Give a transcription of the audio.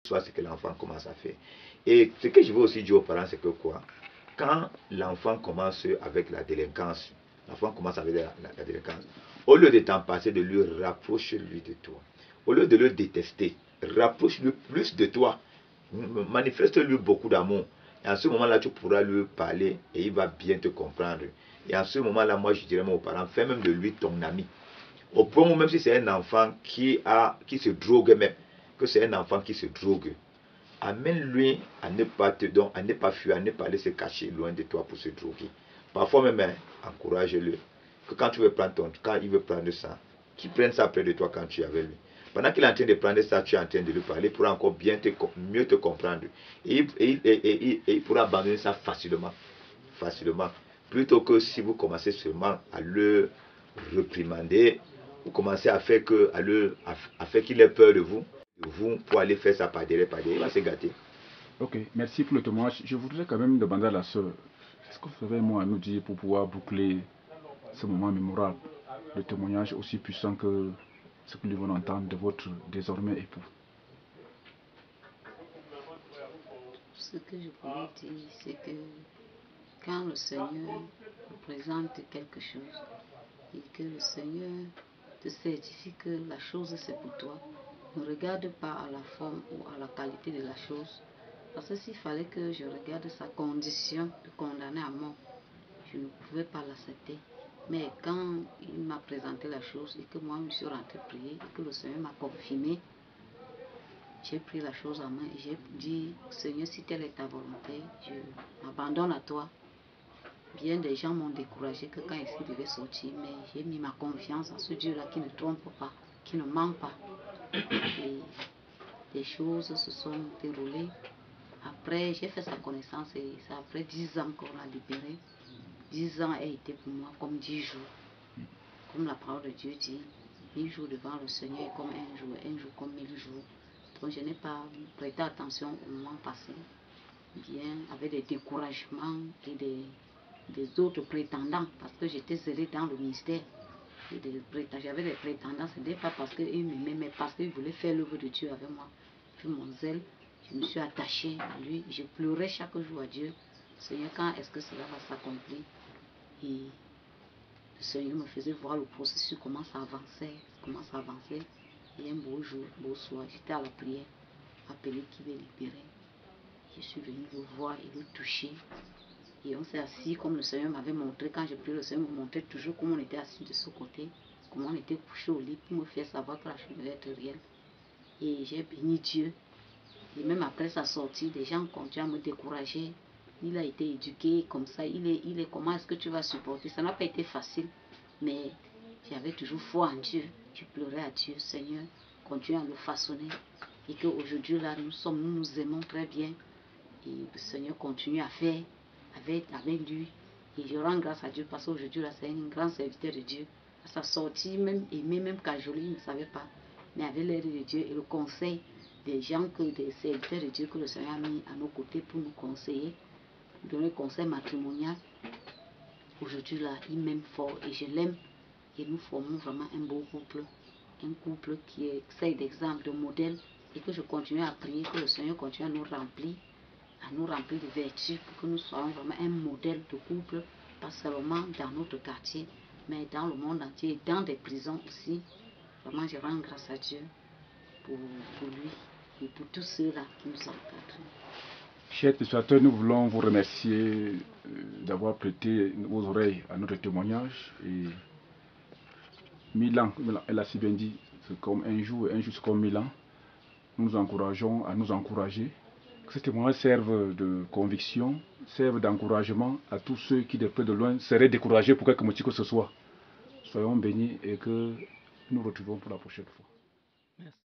soit ce que l'enfant commence à faire. Et ce que je veux aussi dire aux parents, c'est que quoi? Quand l'enfant commence avec la délinquance, la délinquance, au lieu de t'en passer de lui, rapproche-lui de toi. Au lieu de le détester, rapproche-le plus de toi. Manifeste-lui beaucoup d'amour. Et en ce moment-là, tu pourras lui parler et il va bien te comprendre. Et en ce moment-là, moi, je dirais aux parents, fais même de lui ton ami. Au point où même si c'est un enfant qui se drogue même, que c'est un enfant qui se drogue, amène-lui à ne pas à ne pas fuir, à ne pas aller se cacher loin de toi pour se droguer. Parfois même, encourage-le. Que quand il veut prendre ça, qu'il prenne ça près de toi quand tu es avec lui. Pendant qu'il est en train de prendre ça, tu es en train de lui parler, il pourra encore mieux te comprendre. Et il pourra abandonner ça facilement. Facilement. Plutôt que si vous commencez seulement à le réprimander, vous commencez à faire qu'il ait peur de vous pour aller faire ça par derrière, il va se gâter. Ok, merci pour le témoignage. Je voudrais quand même demander à la sœur, est-ce que vous avez un mot à nous dire pour pouvoir boucler ce moment mémorable, le témoignage aussi puissant que ce que nous venons d'entendre de votre désormais époux? Ce que je pourrais dire, c'est que quand le Seigneur vous présente quelque chose et que le Seigneur te certifie que la chose c'est pour toi, ne regarde pas à la forme ou à la qualité de la chose. Parce que s'il fallait que je regarde sa condition de condamner à mort, je ne pouvais pas l'accepter. Mais quand il m'a présenté la chose et que moi je me suis rentrée prier et que le Seigneur m'a confirmé, j'ai pris la chose en main et j'ai dit, Seigneur, si telle est ta volonté, je m'abandonne à toi. Bien des gens m'ont découragé que quand ici devait sortir, mais j'ai mis ma confiance en ce Dieu-là qui ne trompe pas, qui ne ment pas. Et les choses se sont déroulées. Après, j'ai fait sa connaissance et c'est après 10 ans qu'on l'a libéré. 10 ans a été pour moi comme 10 jours. Comme la parole de Dieu dit, 1000 jours devant le Seigneur est comme un jour comme 1000 jours. Donc je n'ai pas prêté attention au moment passé, bien avec des découragements et des autres prétendants, parce que j'étais zélée dans le ministère. J'avais des prétendants, ce n'est pas parce qu'ils m'aimaient, mais parce qu'ils voulaient faire l'œuvre de Dieu avec moi. Puis mon zèle, je me suis attachée à lui, je pleurais chaque jour à Dieu. Seigneur, quand est-ce que cela va s'accomplir? Et le Seigneur me faisait voir le processus, comment ça avançait. Et un beau jour, beau soir, j'étais à la prière, appelé qui veut libérer. Je suis venue le voir et le toucher. Et on s'est assis comme le Seigneur m'avait montré. Quand j'ai prié, le Seigneur me montrait toujours comment on était assis de ce côté, comment on était couché au lit pour me faire savoir que la chose devait être réelle. Et j'ai béni Dieu. Et même après sa sortie, des gens continuent à me décourager. Il a été éduqué comme ça. Comment est-ce que tu vas supporter? Ça n'a pas été facile. Mais j'avais toujours foi en Dieu. Je pleurais à Dieu, Seigneur, continue à nous façonner. Et qu'aujourd'hui, là, nous nous aimons très bien. Et le Seigneur continue à faire avec lui. Et je rends grâce à Dieu parce qu'aujourd'hui, là, c'est un grand serviteur de Dieu. À sa sortie, même aimé, même cajolé, il ne savait pas. Mais avec l'aide de Dieu et le conseil des gens, des serviteurs de Dieu que le Seigneur a mis à nos côtés pour nous conseiller, pour donner conseil matrimonial. Aujourd'hui, là, il m'aime fort et je l'aime. Et nous formons vraiment un beau couple. Un couple qui est d'exemple, de modèle. Et que je continue à prier, que le Seigneur continue à nous remplir de vertus pour que nous soyons vraiment un modèle de couple, pas seulement dans notre quartier, mais dans le monde entier, dans des prisons aussi. Vraiment, je rends grâce à Dieu pour lui et pour tous ceux-là qui nous encadrent. Chers téléspectateurs, nous voulons vous remercier d'avoir prêté vos oreilles à notre témoignage. Et 1000 ans, elle a si bien dit, c'est comme un jour c'est comme 1000 ans. Nous nous encourageons à nous encourager. Que ce témoignage serve de conviction, serve d'encouragement à tous ceux qui de près de loin seraient découragés pour quelque motif que ce soit. Soyons bénis et que nous retrouvons pour la prochaine fois. Merci.